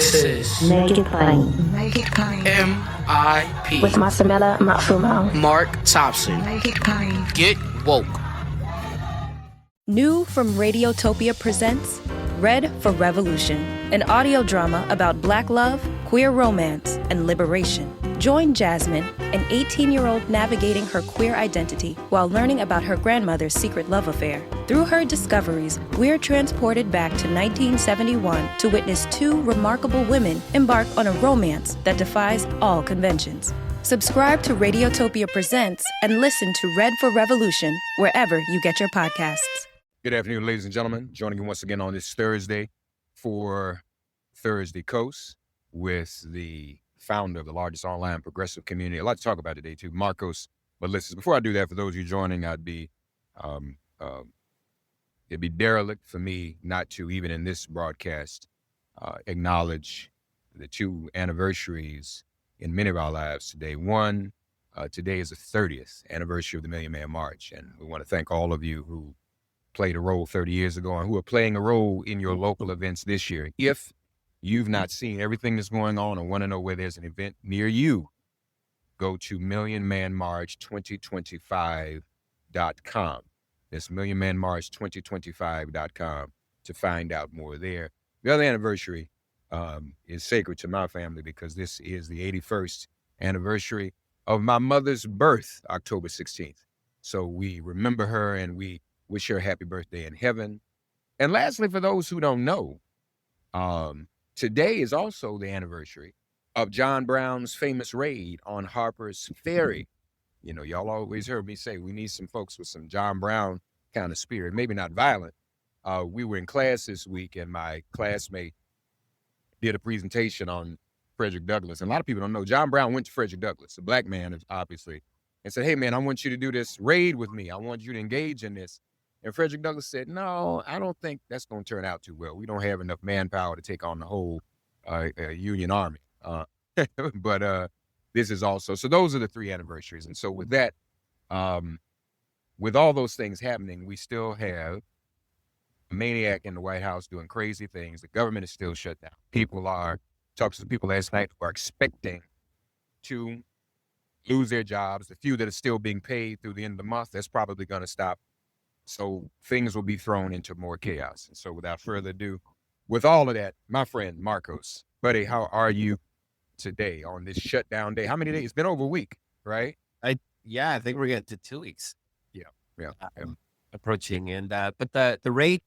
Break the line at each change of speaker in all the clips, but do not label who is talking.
This is
Make it plain.
Make it plain.
MIP
With Masamela Matfumo.
Mark Thompson.
Make it plain.
Get woke.
New from Radiotopia presents Red for Revolution, an audio drama about Black love, queer romance, and liberation. Join Jasmine, an 18-year-old navigating her queer identity while learning about her grandmother's secret love affair. Through her discoveries, we're transported back to 1971 to witness two remarkable women embark on a romance that defies all conventions. Subscribe to Radiotopia Presents and listen to Red for Revolution wherever you get your podcasts.
Good afternoon, ladies and gentlemen. Joining you once again on this Thursday for Thursday Coast with the founder of the largest online progressive community. A lot to talk about today, too, Marcos. But listen, before I do that, for those of you joining, it'd be derelict for me not to, even in this broadcast, acknowledge the two anniversaries in many of our lives today. One, today is the 30th anniversary of the Million Man March, and we want to thank all of you who played a role 30 years ago and who are playing a role in your local events this year. If you've not seen everything that's going on and want to know where there's an event near you, go to millionmanmarch2025.com. That's millionmanmarch2025.com to find out more there. The other anniversary is sacred to my family because this is the 81st anniversary of my mother's birth, October 16th. So we remember her and we wish her a happy birthday in heaven. And lastly, for those who don't know, today is also the anniversary of John Brown's famous raid on Harper's Ferry. You know, y'all always heard me say we need some folks with some John Brown kind of spirit, maybe not violent. We were in class this week and my classmate did a presentation on Frederick Douglass. And a lot of people don't know John Brown went to Frederick Douglass, a Black man, obviously, and said, hey, man, I want you to do this raid with me. I want you to engage in this. And Frederick Douglass said, no, I don't think that's going to turn out too well. We don't have enough manpower to take on the whole Union Army. But this is also, so those are the three anniversaries. And so with that, with all those things happening, we still have a maniac in the White House doing crazy things. The government is still shut down. Talked to some people last night who are expecting to lose their jobs. The few that are still being paid through the end of the month, that's probably going to stop. So things will be thrown into more chaos. And so without further ado, with all of that, my friend Marcos, buddy, how are you today on this shutdown day? How many days? It's been over a week, right?
I think we're getting to 2 weeks.
Yeah.
Approaching. And but the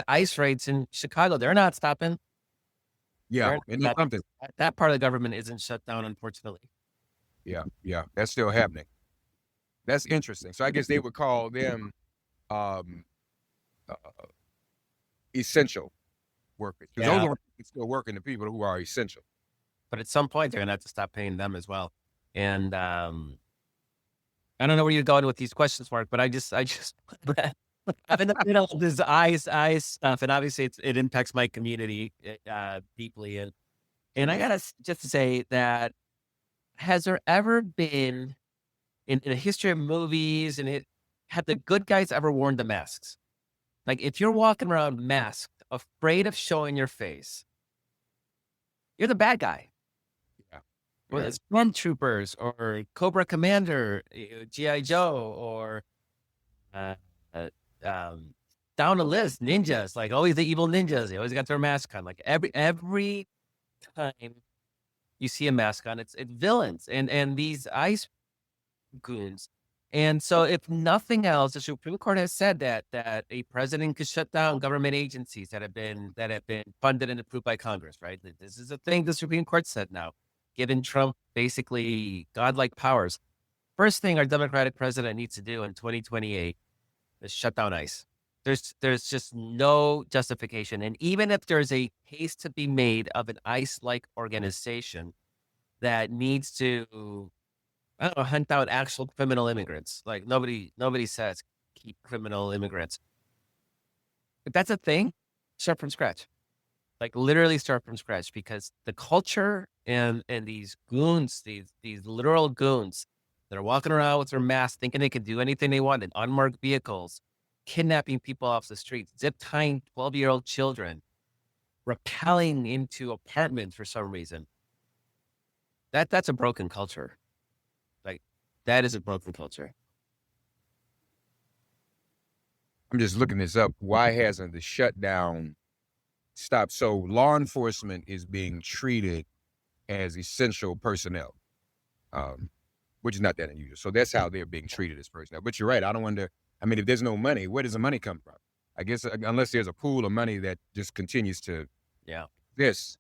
ice raids in Chicago, they're not stopping.
Yeah, something.
That part of the government isn't shut down, unfortunately.
Yeah, that's still happening. That's interesting. So I guess they would call them essential workers. Because those are still working, the people who are essential.
But at some point, they're going to have to stop paying them as well. And I don't know where you're going with these questions, Mark, but I just I'm in the middle of this ice stuff, and obviously it impacts my community deeply. And I gotta just say that, has there ever been in the history of movies have the good guys ever worn the masks? Like, if you're walking around masked, afraid of showing your face, you're the bad guy.
Yeah.
Whether it's Stormtroopers or Cobra Commander, G.I. Joe, or down the list, ninjas, like always the evil ninjas. They always got their mask on. Like every time you see a mask on, it's villains and these ice goons. And so if nothing else, the Supreme Court has said that a president could shut down government agencies that have been funded and approved by Congress, right? This is a thing the Supreme Court said now, giving Trump basically godlike powers. First thing our Democratic president needs to do in 2028 is shut down ICE. There's just no justification. And even if there's a case to be made of an ICE-like organization that needs to, I don't know, hunt out actual criminal immigrants. Like nobody says keep criminal immigrants. If that's a thing, start from scratch. Like literally start from scratch, because the culture and these goons, these literal goons that are walking around with their masks thinking they can do anything they want in unmarked vehicles, kidnapping people off the streets, zip tying 12-year-old children, rappelling into apartments for some reason. That's a broken culture. Like, that is a broken culture.
I'm just looking this up. Why hasn't the shutdown stopped? So law enforcement is being treated as essential personnel, which is not that unusual. So that's how they're being treated as personnel. But you're right. I don't wonder. I mean, if there's no money, where does the money come from? I guess unless there's a pool of money that just continues to exist,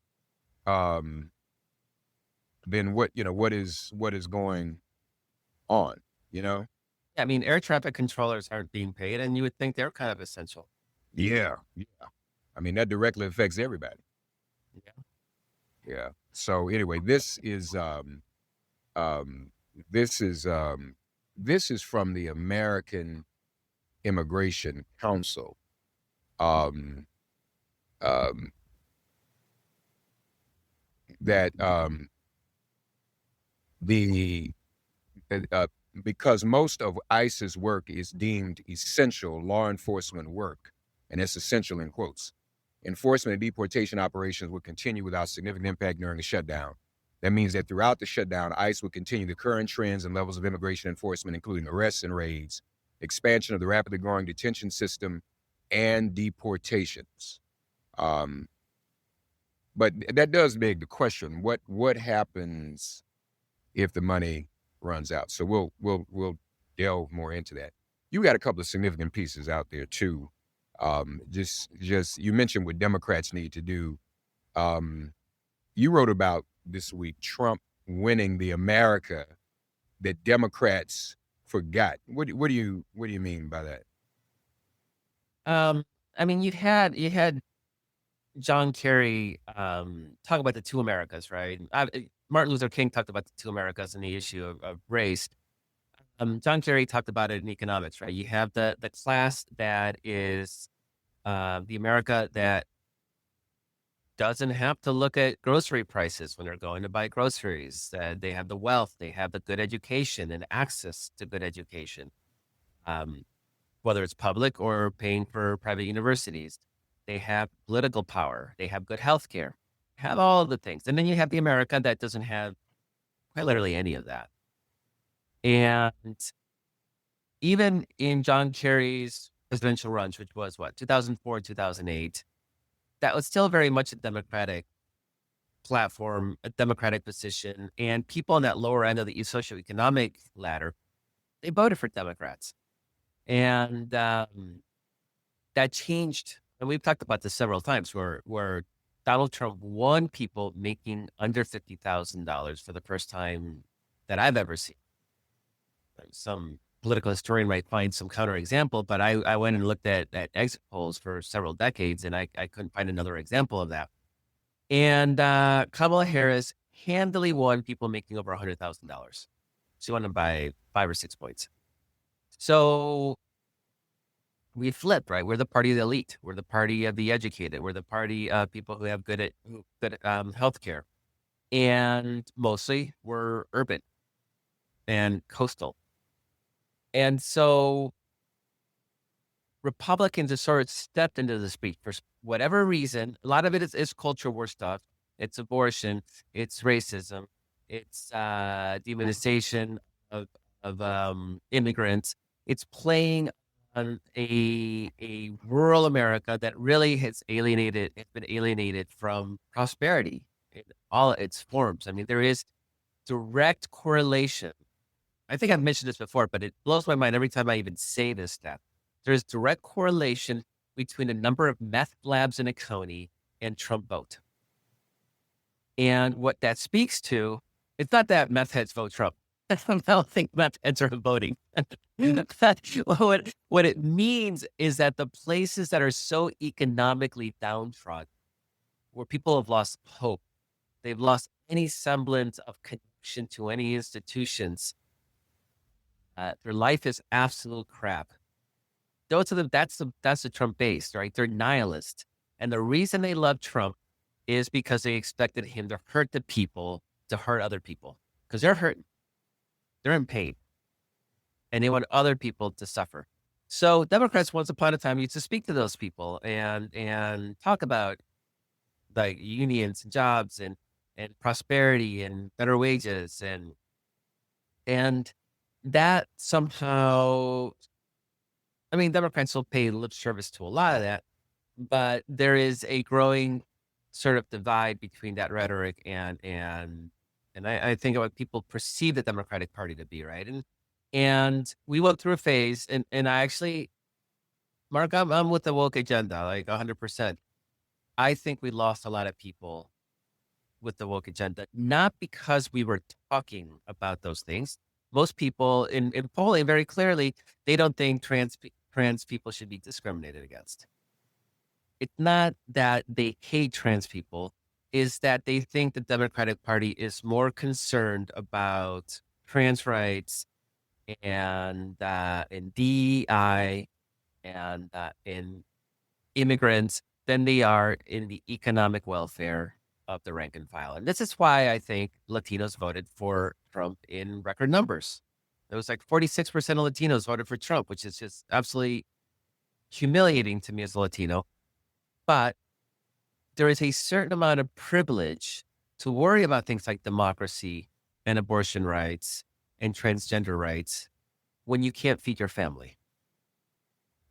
then what is going on?
I mean, air traffic controllers aren't being paid, and you would think they're kind of essential.
Yeah. I mean, that directly affects everybody. Yeah. So anyway, this is from the American Immigration Council. That because most of ICE's work is deemed essential law enforcement work, and it's essential in quotes, enforcement and deportation operations will continue without significant impact during the shutdown. That means that throughout the shutdown, ICE will continue the current trends and levels of immigration enforcement, including arrests and raids, expansion of the rapidly growing detention system, and deportations. But that does beg the question: what happens if the money runs out? So we'll delve more into that. You got a couple of significant pieces out there too. Just you mentioned what Democrats need to do. You wrote about this week Trump winning the America that Democrats forgot. What do you mean by that?
I mean, you had John Kerry talk about the two Americas, right? Martin Luther King talked about the two Americas and the issue of race. John Kerry talked about it in economics, right? You have the class that is the America that doesn't have to look at grocery prices when they're going to buy groceries. They have the wealth, they have the good education and access to good education, whether it's public or paying for private universities. They have political power. They have good health care, have all of the things. And then you have the America that doesn't have quite literally any of that. And even in John Kerry's presidential runs, which was 2004, 2008, that was still very much a Democratic platform, a Democratic position. And people on that lower end of the socioeconomic ladder, they voted for Democrats. And that changed. And we've talked about this several times where Donald Trump won people making under $50,000 for the first time that I've ever seen. Some political historian might find some counterexample, but I went and looked at exit polls for several decades, and I couldn't find another example of that. And Kamala Harris handily won people making over $100,000. She won them by 5 or 6 points. So we flipped, right? We're the party of the elite. We're the party of the educated. We're the party of people who have good healthcare, and mostly we're urban and coastal. And so Republicans have sort of stepped into the speech for whatever reason. A lot of it is culture war stuff. It's abortion. It's racism. It's demonization of immigrants. It's playing on a rural America that really has been alienated from prosperity in all its forms. I mean, there is direct correlation. I think I've mentioned this before, but it blows my mind every time I even say this stat. There's direct correlation between the number of meth labs in a county and Trump vote. And what that speaks to, it's not that meth heads vote Trump. I don't think meth heads are voting. What it means is that the places that are so economically downtrodden, where people have lost hope, they've lost any semblance of connection to any institutions, their life is absolute crap. That's the Trump base, right? They're nihilists. And the reason they love Trump is because they expected him to hurt the people, to hurt other people. Because they're hurting. They're in pain. And they want other people to suffer. So Democrats once upon a time used to speak to those people and talk about like unions and jobs and prosperity and better wages and that somehow, I mean, Democrats will pay lip service to a lot of that, but there is a growing sort of divide between that rhetoric and I think what people perceive the Democratic Party to be, right? And we went through a phase, and I actually, Mark, I'm with the woke agenda, like 100%. I think we lost a lot of people with the woke agenda, not because we were talking about those things. Most people in polling very clearly, they don't think trans people should be discriminated against. It's not that they hate trans people, is that they think the Democratic Party is more concerned about trans rights and DEI and in immigrants than they are in the economic welfare of the rank and file. And this is why I think Latinos voted for Trump in record numbers. It was like 46% of Latinos voted for Trump, which is just absolutely humiliating to me as a Latino. But there is a certain amount of privilege to worry about things like democracy and abortion rights and transgender rights when you can't feed your family.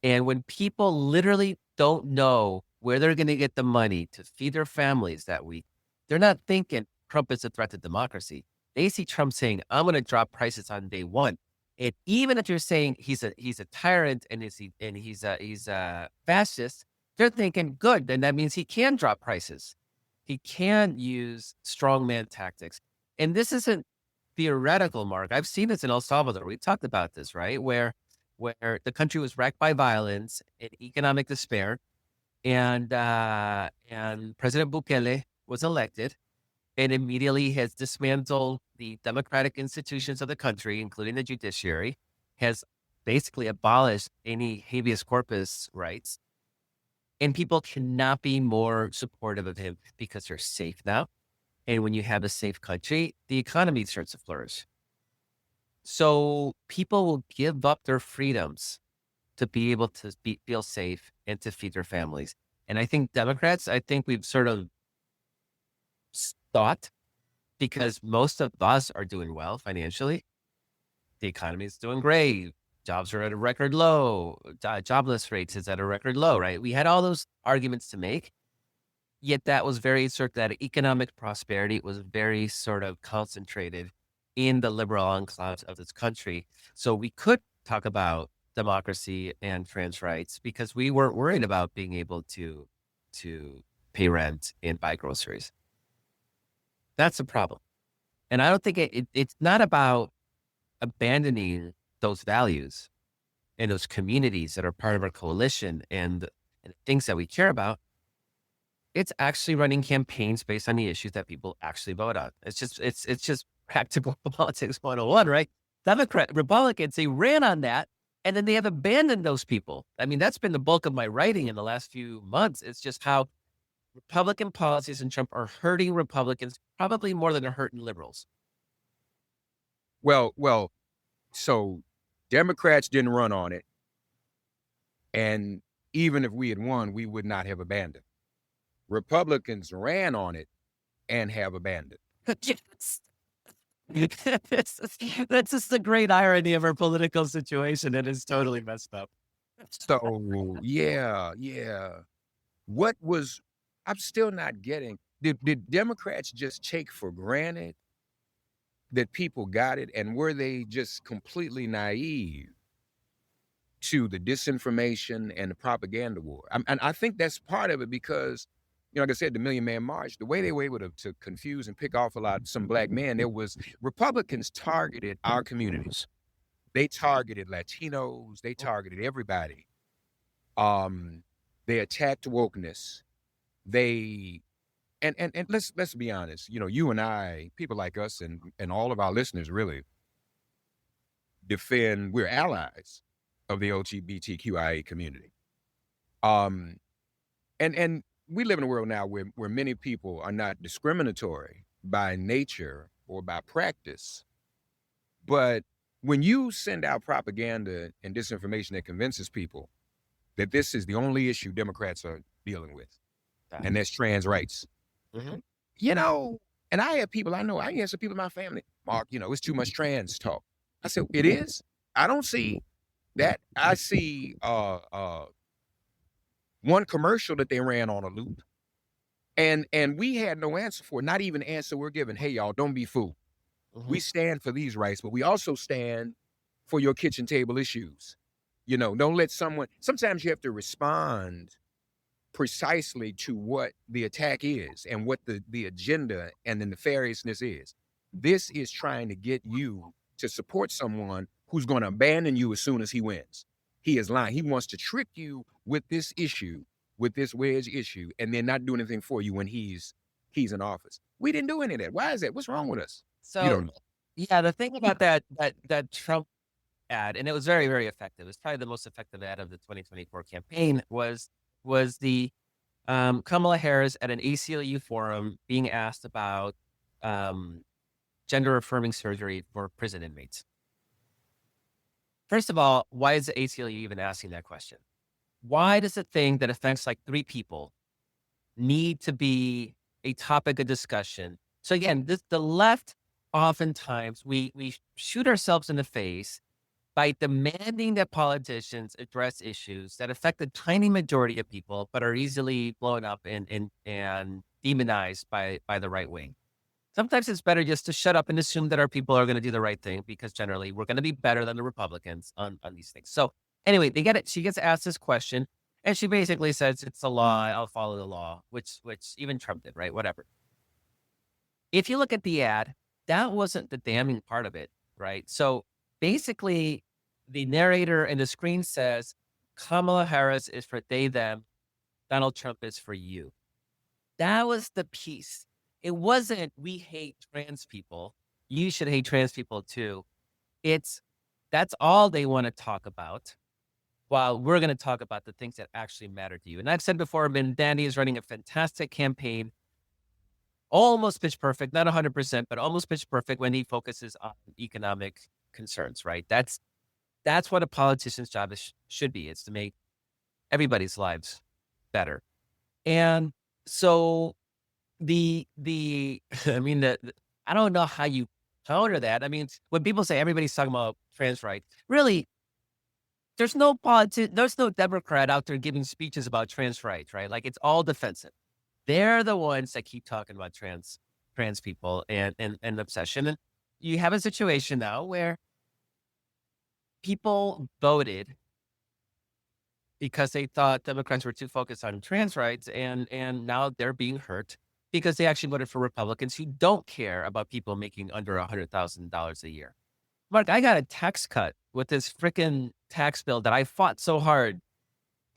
And when people literally don't know where they're going to get the money to feed their families that week, they're not thinking Trump is a threat to democracy. They see Trump saying, I'm going to drop prices on day one. And even if you're saying he's a tyrant and he's a fascist, they're thinking, good, then that means he can drop prices. He can use strongman tactics. And this isn't theoretical, Mark. I've seen this in El Salvador. We talked about this, right? Where the country was wrecked by violence and economic despair, and President Bukele was elected and immediately has dismantled the democratic institutions of the country, including the judiciary, has basically abolished any habeas corpus rights. And people cannot be more supportive of him because they're safe now. And when you have a safe country, the economy starts to flourish. So people will give up their freedoms to be able to feel safe and to feed their families. And I think Democrats, we've sort of thought, because most of us are doing well financially. The economy is doing great. Jobs are at a record low. Jobless rates is at a record low, right? We had all those arguments to make. Yet that was that economic prosperity was very sort of concentrated in the liberal enclaves of this country. So we could talk about democracy and trans rights because we weren't worried about being able to pay rent and buy groceries. That's a problem. And I don't think it's not about abandoning those values and those communities that are part of our coalition and things that we care about. It's actually running campaigns based on the issues that people actually vote on. It's just practical politics 101, right? Republicans, they ran on that, and then they have abandoned those people. I mean, that's been the bulk of my writing in the last few months. It's just how Republican policies in Trump are hurting Republicans probably more than they're hurting liberals.
Well, so Democrats didn't run on it. And even if we had won, we would not have abandoned. Republicans ran on it and have abandoned.
Yes. That's just the great irony of our political situation. It is totally messed up.
So, yeah. I'm still not getting, did Democrats just take for granted that people got it? And were they just completely naive to the disinformation and the propaganda war? And I think that's part of it because, like I said, the Million Man March, the way they were able to confuse and pick off some black men, Republicans targeted our communities. They targeted Latinos. They targeted everybody. They attacked wokeness. And let's be honest, you and I, people like us and all of our listeners really we're allies of the LGBTQIA community. And we live in a world now where many people are not discriminatory by nature or by practice. But when you send out propaganda and disinformation that convinces people that this is the only issue Democrats are dealing with, and that's trans rights,
Mhm.
And I have people I know, I answer people in my family, Mark, it's too much trans talk. I said, it is? I don't see that. I see one commercial that they ran on a loop, and we had no answer for it, not even the answer we're given. Hey, y'all, don't be fooled. We
Mhm.
stand for these rights, but we also stand for your kitchen table issues. Don't let sometimes you have to respond precisely to what the attack is and what the agenda and the nefariousness is. This is trying to get you to support someone who's going to abandon you as soon as he wins. He is lying. He wants to trick you with this issue, with this wedge issue, and then not do anything for you when he's in office. We didn't do any of that. Why is that? What's wrong with us? You
So,
don't know.
yeah, the thing about that Trump ad, and it was very, very effective. It's probably the most effective ad of the 2024 campaign was the Kamala Harris at an ACLU forum being asked about um, gender affirming surgery for prison inmates. First of all, why is the ACLU even asking that question? Why does a thing that affects like 3 people need to be a topic of discussion? So again, the left, oftentimes we shoot ourselves in the face by demanding that politicians address issues that affect a tiny majority of people, but are easily blown up and demonized by the right wing. Sometimes it's better just to shut up and assume that our people are going to do the right thing, because generally we're going to be better than the Republicans on these things. So anyway, they get it. She gets asked this question, and she basically says, "It's the law. I'll follow the law," which even Trump did, right? Whatever. If you look at the ad, that wasn't the damning part of it, right? So basically, the narrator and the screen says, Kamala Harris is for they, them. Donald Trump is for you. That was the piece. It wasn't, we hate trans people. You should hate trans people too. It's, that's all they want to talk about, while we're going to talk about the things that actually matter to you. And I've said before, Danny is running a fantastic campaign, almost pitch perfect, not 100%, but almost pitch perfect when he focuses on economic concerns, right? That's what a politician's job should be. It's to make everybody's lives better. And so I mean, I don't know how you counter that. I mean, when people say everybody's talking about trans rights, really, there's no Democrat out there giving speeches about trans rights, right? Like, it's all defensive. They're the ones that keep talking about trans people and obsession. And you have a situation now where people voted because they thought Democrats were too focused on trans rights, and now they're being hurt because they actually voted for Republicans who don't care about people making under $100,000 a year. Mark, I got a tax cut with this freaking tax bill that I fought so hard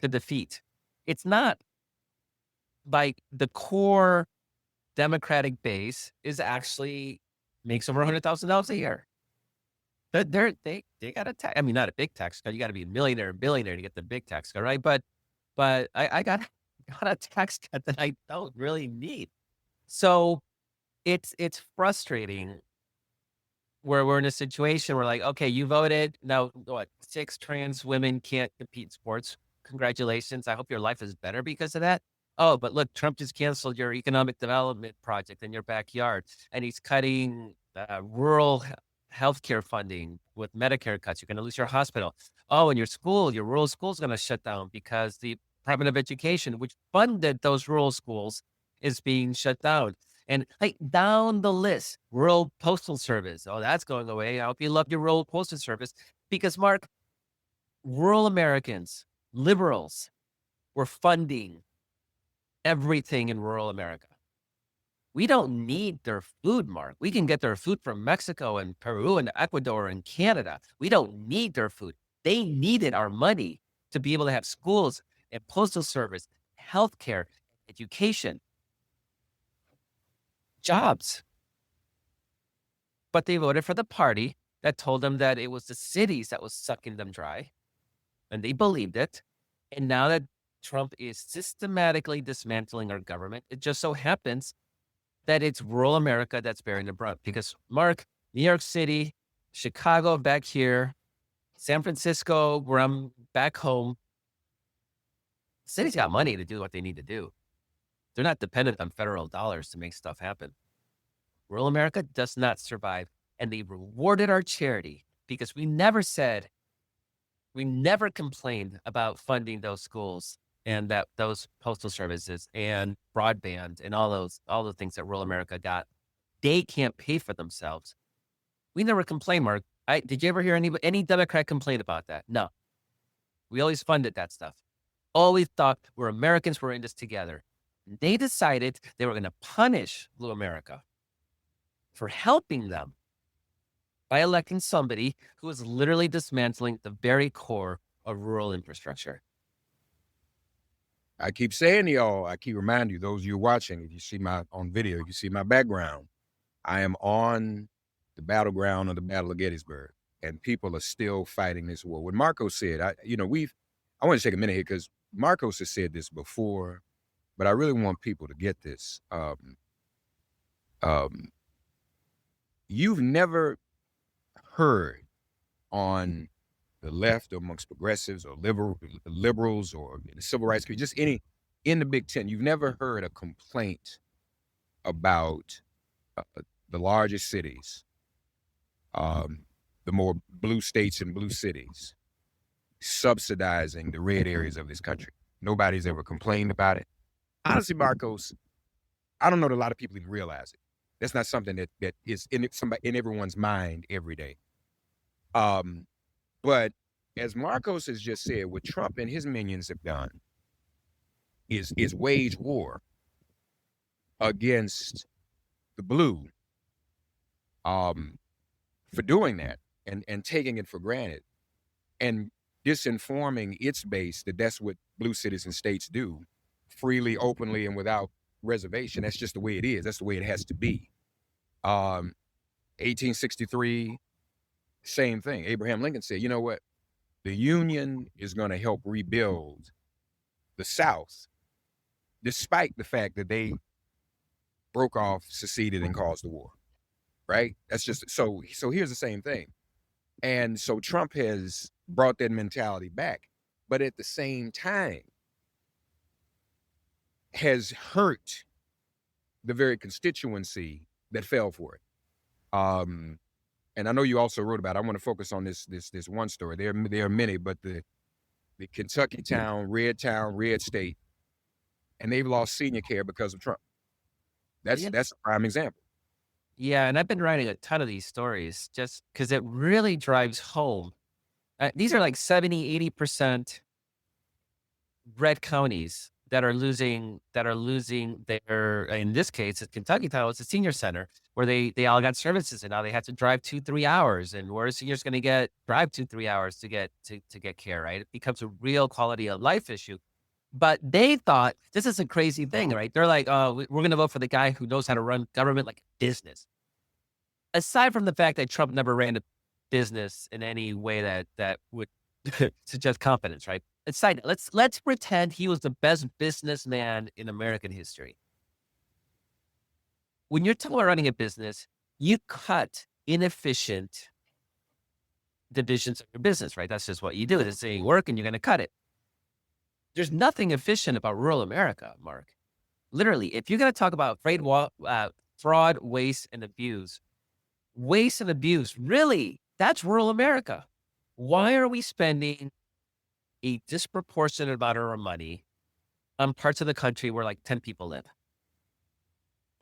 to defeat. It's not like the core Democratic base is actually makes over $100,000 a year. They got a tax. I mean, not a big tax cut. You got to be a millionaire or billionaire to get the big tax cut, right? But I got a tax cut that I don't really need. So it's frustrating where we're in a situation where, like, okay, you voted. Now what? 6 trans women can't compete in sports. Congratulations. I hope your life is better because of that. Oh, but look, Trump just canceled your economic development project in your backyard, and he's cutting rural healthcare funding with Medicare cuts. You're going to lose your hospital. Oh, and your rural school is going to shut down because the Department of Education, which funded those rural schools, is being shut down. And like down the list, rural postal service. Oh, that's going away. I hope you love your rural postal service, because Mark, rural Americans, liberals, were funding everything in rural America. We don't need their food, Mark. We can get their food from Mexico and Peru and Ecuador and Canada. We don't need their food. They needed our money to be able to have schools and postal service, healthcare, education, jobs. But they voted for the party that told them that it was the cities that was sucking them dry, and they believed it. And now that Trump is systematically dismantling our government, it just so happens that it's rural America that's bearing the brunt. Because, Mark, New York City, Chicago back here, San Francisco, where I'm back home, cities got money to do what they need to do. They're not dependent on federal dollars to make stuff happen. Rural America does not survive. And they rewarded our charity because we never complained about funding those schools and those postal services and broadband and all the things that rural America got. They can't pay for themselves. We never complained, Mark. Did you ever hear any Democrat complain about that? No. We always funded that stuff. Always thought we're Americans, we're in this together. They decided they were going to punish Blue America for helping them by electing somebody who is literally dismantling the very core of rural infrastructure.
I keep saying to y'all, I keep reminding you, those of you watching, if you see on video, you see my background. I am on the battleground of the Battle of Gettysburg, and people are still fighting this war. What Marcos said, I want to take a minute here because Marcos has said this before, but I really want people to get this. You've never heard on the left or amongst progressives or liberals or the civil rights community, just in the Big Ten, you've never heard a complaint about the largest cities, the more blue states and blue cities, subsidizing the red areas of this country. Nobody's ever complained about it. Honestly, Marcos, I don't know that a lot of people even realize it. That's not something that is in everyone's mind every day. But as Marcos has just said, what Trump and his minions have done is wage war against the blue for doing that and taking it for granted and disinforming its base that that's what blue cities and states do freely, openly, and without reservation. That's just the way it is. That's the way it has to be. 1863, same thing. Abraham Lincoln said, you know what? The Union is going to help rebuild the South, despite the fact that they broke off, seceded, and caused the war. Right? That's just so here's the same thing. And so Trump has brought that mentality back, but at the same time has hurt the very constituency that fell for it. And I know you also wrote about it. I want to focus on this one story. There are many, but the Kentucky town, red state, and they've lost senior care because of Trump. That's a prime example.
Yeah, and I've been writing a ton of these stories just because it really drives home. These are like 70-80% red counties that are losing their, in this case, at Kentucky Town, it's a senior center where they all got services and now they have to drive 2-3 hours. And where are seniors going to drive 2-3 hours to get care, right? It becomes a real quality of life issue. But they thought this is a crazy thing, right? They're like, oh, we're going to vote for the guy who knows how to run government like a business. Aside from the fact that Trump never ran a business in any way that would suggest competence, right? Aside, let's pretend he was the best businessman in American history. When you're talking about running a business, you cut inefficient divisions of your business, right? That's just what you do. It's saying work and you're going to cut it. There's nothing efficient about rural America, Mark. Literally, if you're going to talk about fraud, waste, and abuse, really, that's rural America. Why are we spending a disproportionate amount of our money on parts of the country where like 10 people live?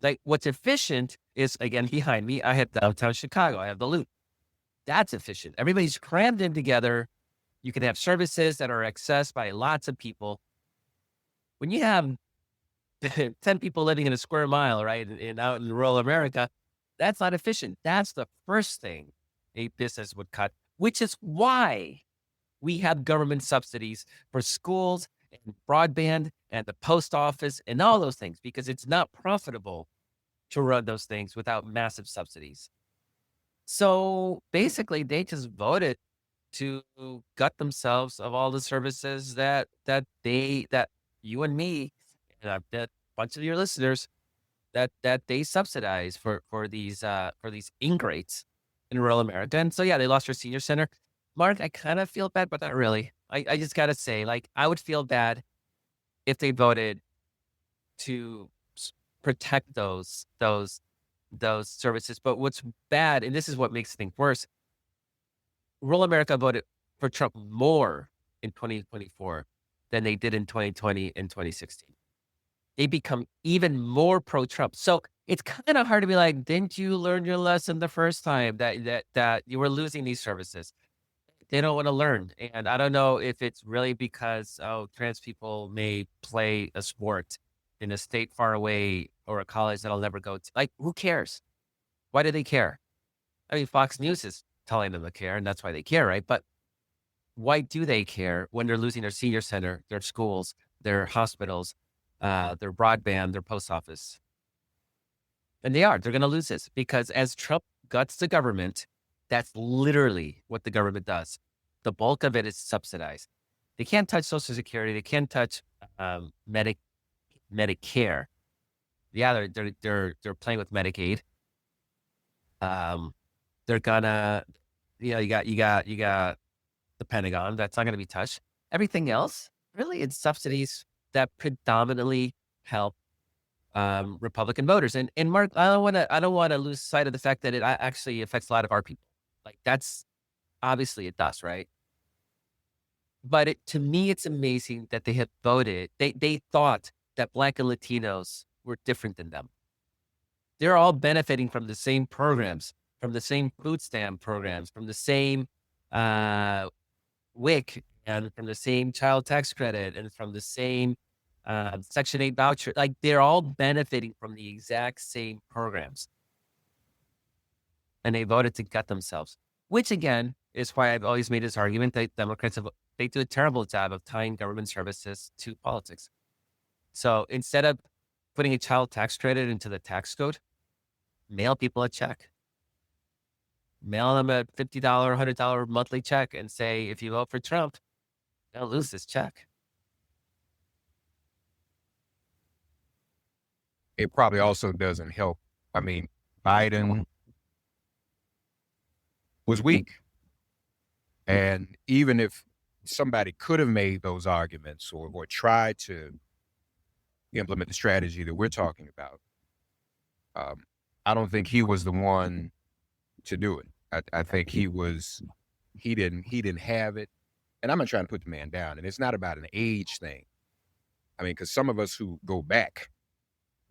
Like what's efficient is, again, behind me, I have downtown Chicago. I have the Loop. That's efficient. Everybody's crammed in together. You can have services that are accessed by lots of people. When you have 10 people living in a square mile, right, out in rural America, that's not efficient. That's the first thing a business would cut, which is why we have government subsidies for schools and broadband and the post office and all those things, because it's not profitable to run those things without massive subsidies. So basically, they just voted to gut themselves of all the services that you and me, and I bet a bunch of your listeners, that they subsidize for these ingrates in rural America. And so yeah, they lost their senior center. Mark, I kind of feel bad, but not really. I just gotta say, like, I would feel bad if they voted to protect those services. But what's bad, and this is what makes things worse, rural America voted for Trump more in 2024 than they did in 2020 and 2016. They become even more pro-Trump. So it's kind of hard to be like, didn't you learn your lesson the first time that you were losing these services? They don't want to learn. And I don't know if it's really because, trans people may play a sport in a state far away or a college that I'll never go to. Like, who cares? Why do they care? I mean, Fox News is telling them to care, and that's why they care, right? But why do they care when they're losing their senior center, their schools, their hospitals, their broadband, their post office? And they're going to lose this because as Trump guts the government, that's literally what the government does. The bulk of it is subsidized. They can't touch Social Security. They can't touch Medicare. Yeah, they're playing with Medicaid. They're gonna, you got the Pentagon. That's not gonna be touched. Everything else, really, it's subsidies that predominantly help Republican voters. And Mark, I don't want to lose sight of the fact that it actually affects a lot of our people. Like, that's obviously it does, right? But to me, it's amazing that they have voted. They thought that Black and Latinos were different than them. They're all benefiting from the same programs, from the same food stamp programs, from the same WIC, and from the same child tax credit, and from the same Section 8 voucher. Like, they're all benefiting from the exact same programs. And they voted to gut themselves, which again is why I've always made this argument that Democrats they do a terrible job of tying government services to politics. So instead of putting a child tax credit into the tax code, mail people a check. Mail them a $50, $100 monthly check and say, if you vote for Trump, they'll lose this check.
It probably also doesn't help. I mean, Biden was weak. And even if somebody could have made those arguments or tried to implement the strategy that we're talking about, I don't think he was the one to do it. I think he didn't have it. And I'm not trying to put the man down. And it's not about an age thing. I mean, because some of us who go back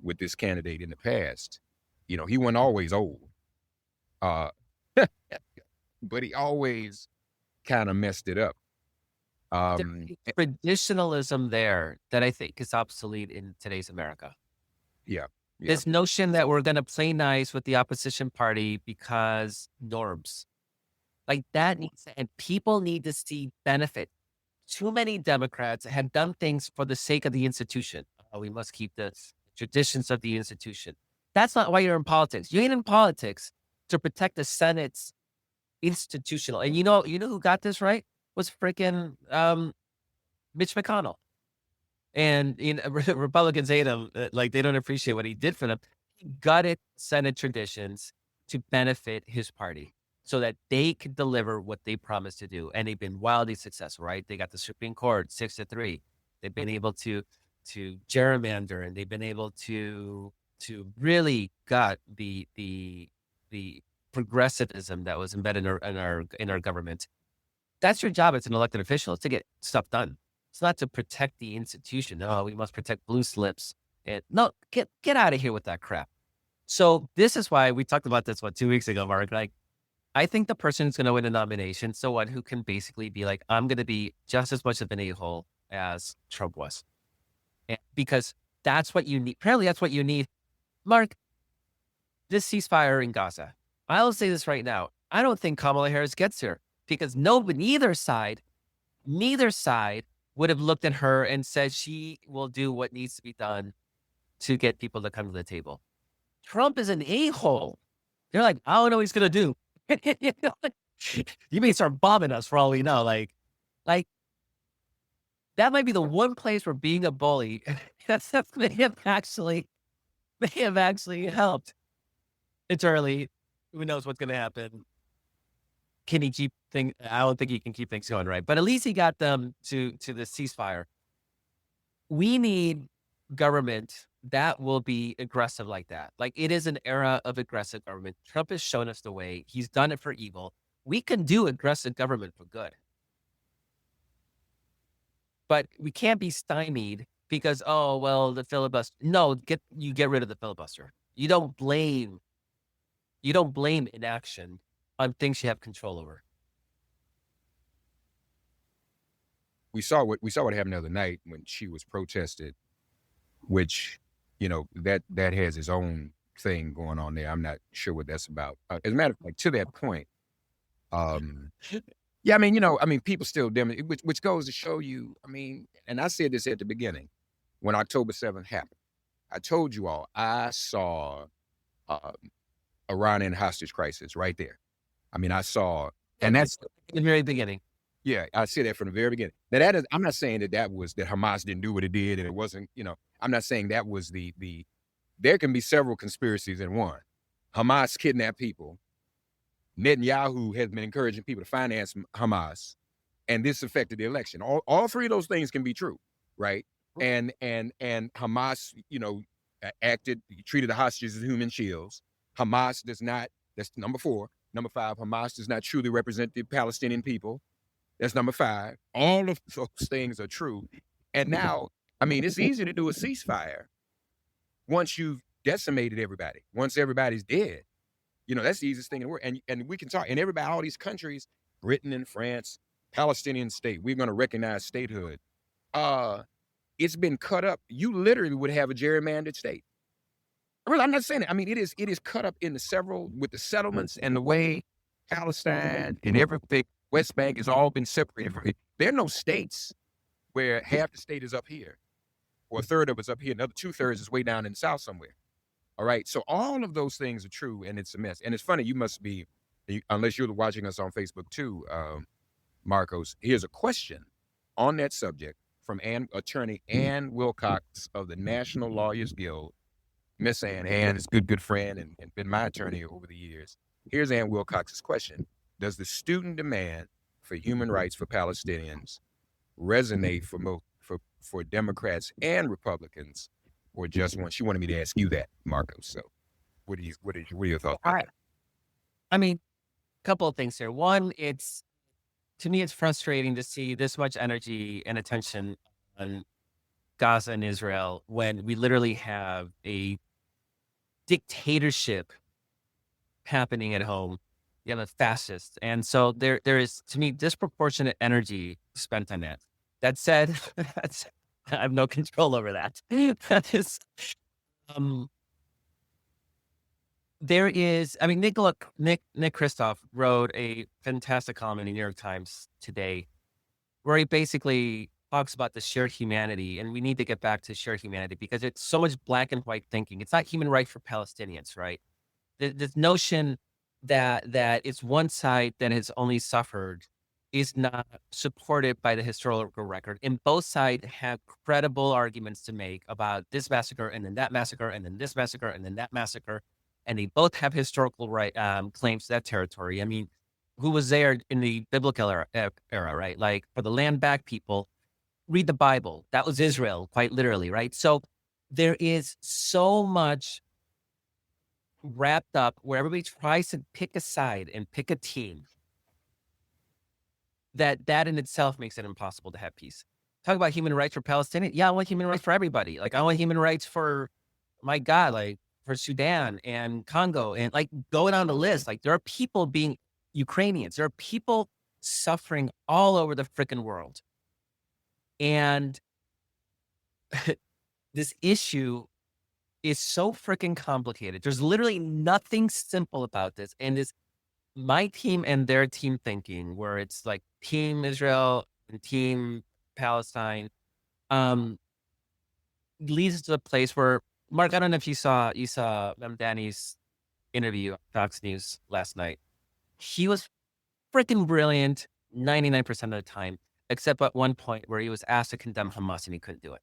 with this candidate in the past, he wasn't always old. But he always kind of messed it up.
Traditionalism there that I think is obsolete in today's America.
Yeah.
This notion that we're going to play nice with the opposition party because norms. Like, that and people need to see benefit. Too many Democrats have done things for the sake of the institution. We must keep the traditions of the institution. That's not why you're in politics. You ain't in politics to protect the Senate's institutional. And you know who got this right? Was freaking Mitch McConnell. And Republicans hate him. Like, they don't appreciate what he did for them. He gutted Senate traditions to benefit his party so that they could deliver what they promised to do. And they've been wildly successful, right? They got the Supreme Court 6-3. They've been able to gerrymander, and they've been able to really gut the progressivism that was embedded in our government. That's your job as an elected official, is to get stuff done. It's not to protect the institution. No, we must protect blue slips. And no, get out of here with that crap. So this is why we talked about this 2 weeks ago, Mark. Like, I think the person who's going to win a nomination, someone who can basically be like, I'm going to be just as much of an a-hole as Trump was. And because that's what you need. Apparently, that's what you need. Mark, this ceasefire in Gaza. I'll say this right now. I don't think Kamala Harris gets here because neither side would have looked at her and said she will do what needs to be done to get people to come to the table. Trump is an a-hole. They're like, I don't know what he's going to do. You may start bombing us for all we know. Like that might be the one place where being a bully that's may have actually helped. It's early. Who knows what's going to happen? Can he keep things? I don't think he can keep things going, right? But at least he got them to the ceasefire. We need government that will be aggressive like that. Like, it is an era of aggressive government. Trump has shown us the way. He's done it for evil. We can do aggressive government for good. But we can't be stymied because, oh, well, the filibuster. No, you get rid of the filibuster. You don't blame inaction on things you have control over.
We saw what happened the other night when she was protested, which, you know, that has its own thing going on there. I'm not sure what that's about. As a matter of fact, to that point, yeah, I mean, you know, I mean, people still demonstrate, which goes to show you, I mean, and I said this at the beginning when October 7th happened. I told you all, I saw Iranian hostage crisis right there. I mean, I saw, and that's
in the very beginning.
Yeah, I see that from the very beginning. Now that is, I'm not saying that Hamas didn't do what it did and it wasn't, you know, I'm not saying that was there can be several conspiracies in one. Hamas kidnapped people. Netanyahu has been encouraging people to finance Hamas, and this affected the election. All three of those things can be true, right? And Hamas, you know, treated the hostages as human shields. Hamas does not, that's number 4. Number 5, Hamas does not truly represent the Palestinian people. That's number 5. All of those things are true. And now, I mean, it's easy to do a ceasefire once you've decimated everybody, once everybody's dead. You know, that's the easiest thing in the world. And we can talk, and everybody, all these countries, Britain and France, Palestinian state, we're going to recognize statehood. It's been cut up. You literally would have a gerrymandered state. Really, I'm not saying it. I mean, it is cut up into several, with the settlements and the way Palestine and everything, West Bank has all been separated from it. There are no states where half the state is up here, or a third of it's up here, another 2/3 is way down in the south somewhere. All right, so all of those things are true, and it's a mess. And it's funny, you must be, unless you're watching us on Facebook too, Marcos. Here's a question on that subject from attorney Ann Wilcox of the National Lawyers Guild. Miss Ann is a good friend and been my attorney over the years. Here's Ann Wilcox's question. Does the student demand for human rights for Palestinians resonate for Democrats and Republicans, or just one? She wanted me to ask you that, Marcos. So what are your thoughts?
All right. I mean, a couple of things here. One, to me, it's frustrating to see this much energy and attention on Gaza and Israel when we literally have a dictatorship happening at home. You have a fascist. And so there is, to me, disproportionate energy spent on that. That said, I have no control over that. That is, there is, I mean, Nick Kristof wrote a fantastic column in the New York Times today where he basically talks about the shared humanity, and we need to get back to shared humanity because it's so much black and white thinking. It's not human rights for Palestinians, right? This notion that it's one side that has only suffered is not supported by the historical record. And both sides have credible arguments to make about this massacre and then that massacre and then this massacre and then that massacre. And they both have historical claims to that territory. I mean, who was there in the biblical era, right? Like, for the land back people, read the Bible. That was Israel, quite literally, right? So there is so much wrapped up where everybody tries to pick a side and pick a team that in itself makes it impossible to have peace. Talk about human rights for Palestinians. Yeah, I want human rights for everybody. Like, I want human rights for, my God, like, for Sudan and Congo, and like, going down the list. Like, there are people being Ukrainians. There are people suffering all over the freaking world. And this issue is so freaking complicated. There's literally nothing simple about this. And it's my team and their team thinking, where it's like team Israel and team Palestine, leads to a place where, Mark, I don't know if you saw Danny's interview on Fox News last night. He was freaking brilliant 99% of the time, except at one point where he was asked to condemn Hamas and he couldn't do it.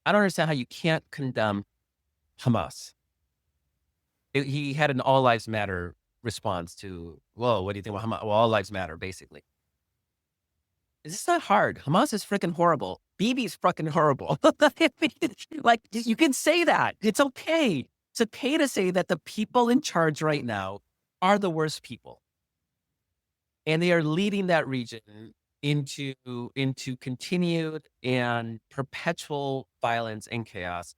I don't understand how you can't condemn Hamas. He had an all lives matter response to, whoa, what do you think about Hamas? Well, all lives matter, basically. It's not hard. Hamas is freaking horrible. Bibi's fucking horrible. Like, you can say that. It's okay. It's okay to say that the people in charge right now are the worst people. And they are leading that region into continued and perpetual violence and chaos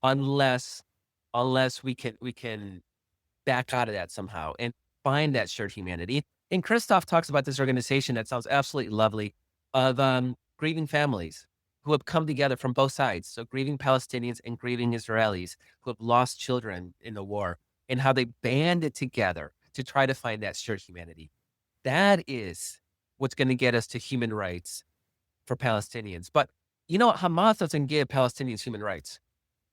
unless we can back out of that somehow and find that shared humanity. And Christoph talks about this organization that sounds absolutely lovely of grieving families who have come together from both sides. So grieving Palestinians and grieving Israelis who have lost children in the war, and how they banded together to try to find that shared humanity. That is what's going to get us to human rights for Palestinians. But you know what? Hamas doesn't give Palestinians human rights.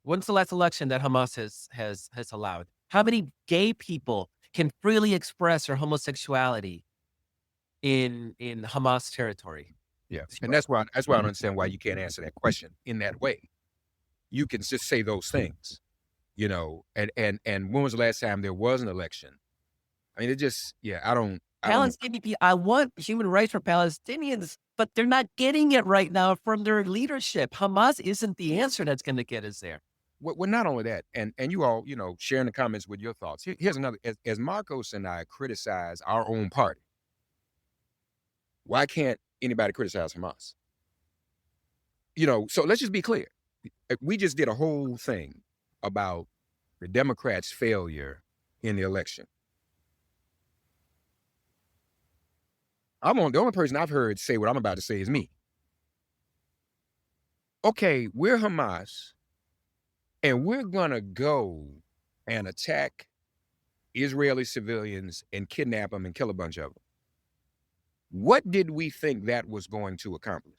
When's the last election that Hamas has allowed? How many gay people can freely express their homosexuality in Hamas territory?
Yeah, and that's why I don't understand why you can't answer that question in that way. You can just say those things, you know. And when was the last time there was an election? I mean, it just, yeah, I don't.
I want human rights for Palestinians, but they're not getting it right now from their leadership. Hamas isn't the answer that's going to get us there.
Well, not only that, and you all, you know, share in the comments with your thoughts. Here's another. As Marcos and I criticize our own party, why can't anybody criticize Hamas? You know, so let's just be clear. We just did a whole thing about the Democrats' failure in the election. The only person I've heard say what I'm about to say is me. Okay, we're Hamas, and we're gonna go and attack Israeli civilians and kidnap them and kill a bunch of them. What did we think that was going to accomplish?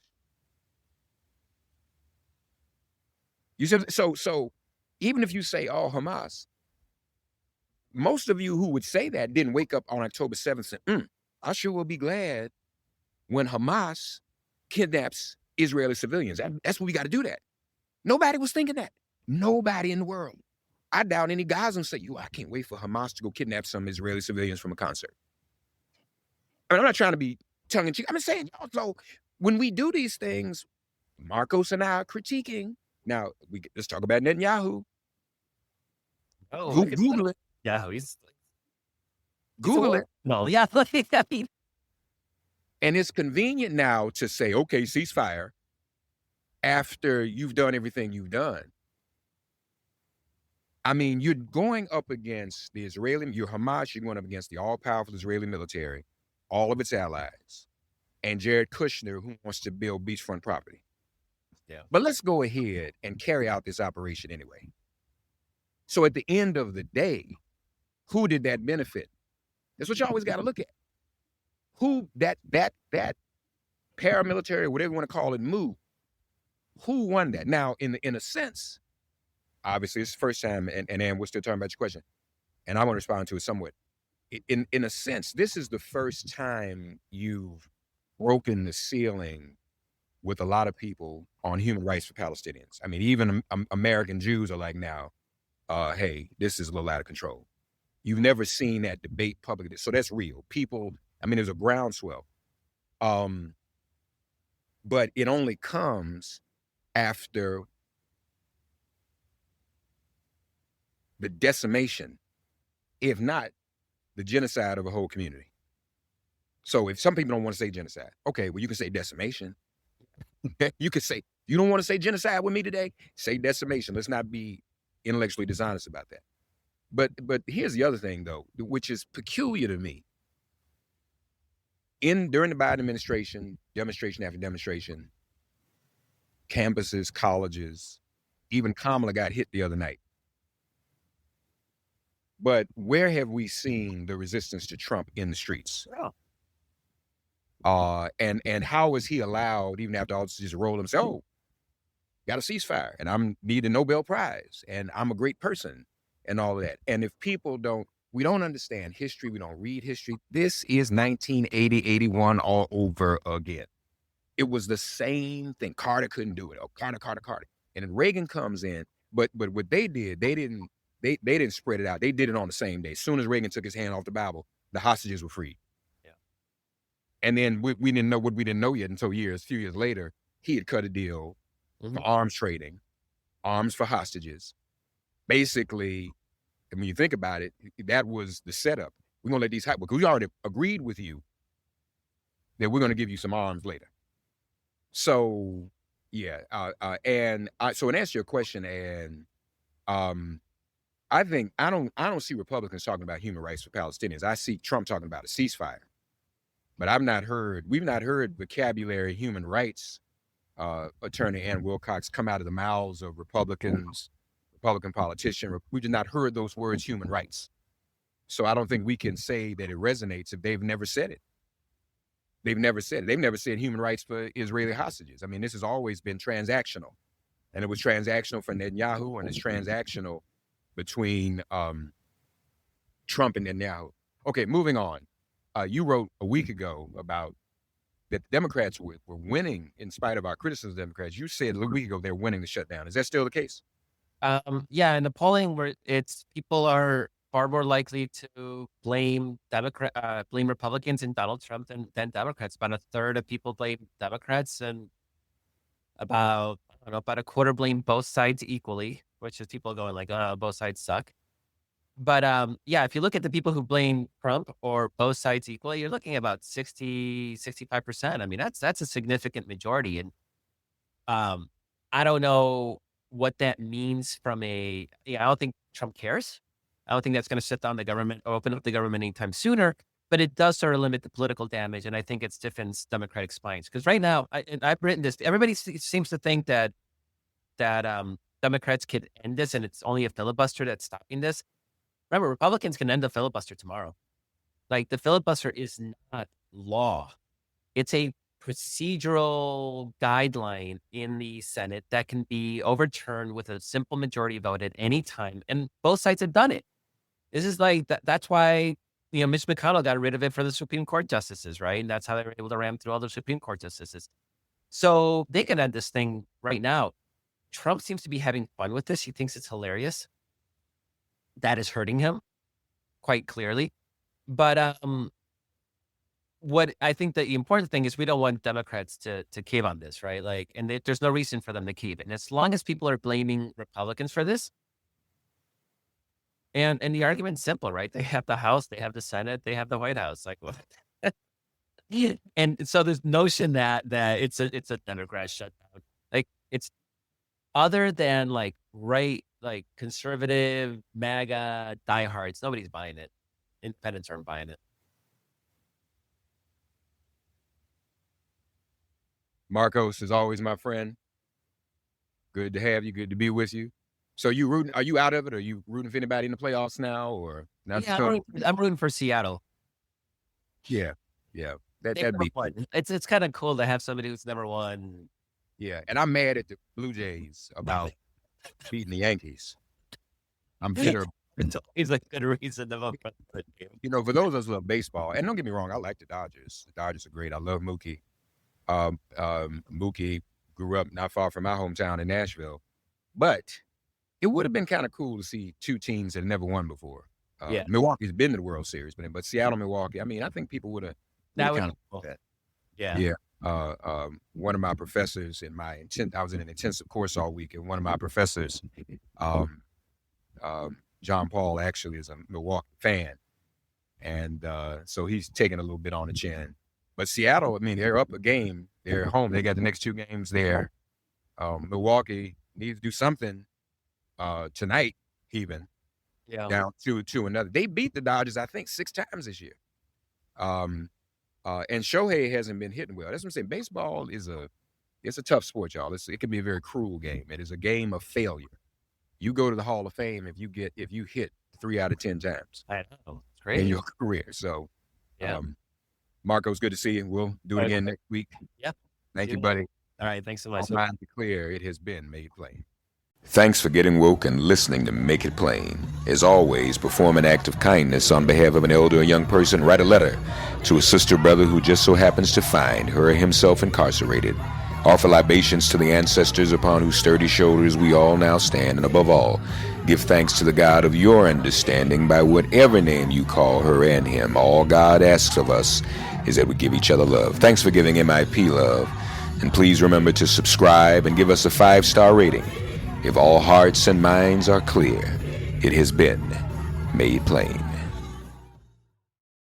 You said so. Even if you say, "Oh, Hamas," most of you who would say that didn't wake up on October 7th and say, I sure will be glad when Hamas kidnaps Israeli civilians. That's what we got to do that. Nobody was thinking that. Nobody in the world. I doubt any guys will say, I can't wait for Hamas to go kidnap some Israeli civilians from a concert. I mean, I'm not trying to be tongue-in-cheek. I'm just saying, so when we do these things, Marcos and I are critiquing. Now, let's talk about Netanyahu.
Oh,
Google it.
Yeah, he's
Google it.
No, yeah, I mean,
and it's convenient now to say, okay, ceasefire after you've done everything you've done. I mean, you're going up against the Israeli, you're Hamas, you're going up against the all-powerful Israeli military, all of its allies, and Jared Kushner, who wants to build beachfront property.
Yeah.
But let's go ahead and carry out this operation anyway. So at the end of the day, who did that benefit? That's what you always got to look at. Who that paramilitary, whatever you want to call it, move. Who won that? Now, in a sense, obviously it's the first time, and we're still talking about your question, and I want to respond to it somewhat. In a sense, this is the first time you've broken the ceiling with a lot of people on human rights for Palestinians. I mean, even American Jews are like, now, hey, this is a little out of control. You've never seen that debate publicly. So that's real. People, I mean, there's a groundswell. But it only comes after the decimation, if not the genocide of a whole community. So if some people don't want to say genocide, okay, well, you can say decimation. You could say, you don't want to say genocide with me today? Say decimation. Let's not be intellectually dishonest about that. But here's the other thing, though, which is peculiar to me. During the Biden administration, demonstration after demonstration, campuses, colleges, even Kamala got hit the other night. But where have we seen the resistance to Trump in the streets?
Oh.
And how is he allowed, even after all this, just roll and say, oh, got a ceasefire, and I'm need a Nobel Prize, and I'm a great person, and all of that. And if people we don't understand history, we don't read history, this is 1980, 81 all over again. It was the same thing. Carter couldn't do it. Oh, Carter. And then Reagan comes in, but what they did, they didn't spread it out. They did it on the same day. As soon as Reagan took his hand off the Bible, the hostages were freed.
Yeah.
And then we didn't know what we didn't know yet until a few years later. he had cut a deal
Mhm.
for arms trading, arms for hostages. Basically, and when you think about it, that was the setup. We're going to let these happen because we already agreed with you that we're going to give you some arms later. So, yeah. So in answer to your question, and I think I don't see Republicans talking about human rights for Palestinians. I see Trump talking about a ceasefire. But we've not heard vocabulary human rights attorney Ann Wilcox come out of the mouths of Republican politicians. We did not heard those words, human rights. So I don't think we can say that it resonates if they've never said it. They've never said it. They've never said human rights for Israeli hostages. I mean, this has always been transactional. And it was transactional for Netanyahu, and it's transactional between Trump and Netanyahu. Okay, moving on. You wrote a week ago about that the Democrats were winning in spite of our criticism of Democrats. You said a week ago they're winning the shutdown. Is that still the case?
Yeah, in the polling where people are far more likely to blame Republicans and Donald Trump than Democrats. About a third of people blame Democrats, and about a quarter blame both sides equally, which is people going like, "Oh, both sides suck." But yeah, if you look at the people who blame Trump or both sides equally, you're looking at about 65%. I mean, that's a significant majority. And I don't know what that means I don't think Trump cares. I don't think that's going to shut down the government or open up the government anytime sooner, but it does sort of limit the political damage. And I think it stiffens Democratic spines. Because right now, I've written this, everybody seems to think that Democrats could end this and it's only a filibuster that's stopping this. Remember, Republicans can end the filibuster tomorrow. Like, the filibuster is not law. It's a procedural guideline in the Senate that can be overturned with a simple majority vote at any time. And both sides have done it. This is like, that's why, Mitch McConnell got rid of it for the Supreme Court justices, right? And that's how they were able to ram through all the Supreme Court justices. So they can end this thing right now. Trump seems to be having fun with this. He thinks it's hilarious. That is hurting him quite clearly. But what I think the important thing is we don't want Democrats to cave on this, right? Like, and there's no reason for them to cave. And as long as people are blaming Republicans for this, and the argument's simple, right? They have the House, they have the Senate, they have the White House. Like, what? And so this notion that it's a Democrat shutdown, like, it's other than like conservative, MAGA, diehards, nobody's buying it. Independents aren't buying it.
Marcos is always my friend. Good to have you. Good to be with you. So are you out of it? Or are you rooting for anybody in the playoffs now? Or not?
Yeah, I'm rooting for Seattle.
Yeah. That'd be
fun. It's kind of cool to have somebody who's never won.
Yeah, and I'm mad at the Blue Jays about beating the Yankees. I'm bitter.
It's always a good reason to vote for the game.
For those of us who love baseball, and don't get me wrong, I like the Dodgers. The Dodgers are great. I love Mookie. Mookie grew up not far from my hometown in Nashville. But it would have been kind of cool to see two teams that had never won before. Milwaukee's been to the World Series, but Seattle, Milwaukee, I mean, I think people would have kind of cool. That.
Yeah.
One of my professors I was in an intensive course all week, and one of my professors, John Paul, actually is a Milwaukee fan. And so he's taking a little bit on the chin. But Seattle, I mean, they're up a game. They're home. They got the next two games there. Milwaukee needs to do something tonight, even.
Yeah.
Down 2-2. They beat the Dodgers, I think, 6 times this year. And Shohei hasn't been hitting well. That's what I'm saying. Baseball it's a tough sport, y'all. It can be a very cruel game. It is a game of failure. You go to the Hall of Fame if you hit 3 out of 10 times.
I know. It's great.
In your career. So, Marcos, good to see you. We'll do it again next week.
Yep.
Thank you, buddy.
All right. Thanks so much.
Mind to clear, it has been made plain. Thanks for getting woke and listening to Make It Plain. As always, perform an act of kindness on behalf of an elder or young person. Write a letter to a sister or brother who just so happens to find her or himself incarcerated. Offer libations to the ancestors upon whose sturdy shoulders we all now stand. And above all, give thanks to the God of your understanding by whatever name you call her and him. All God asks of us is that we give each other love. Thanks for giving MIP love. And please remember to subscribe and give us a 5-star rating. If all hearts and minds are clear, it has been made plain.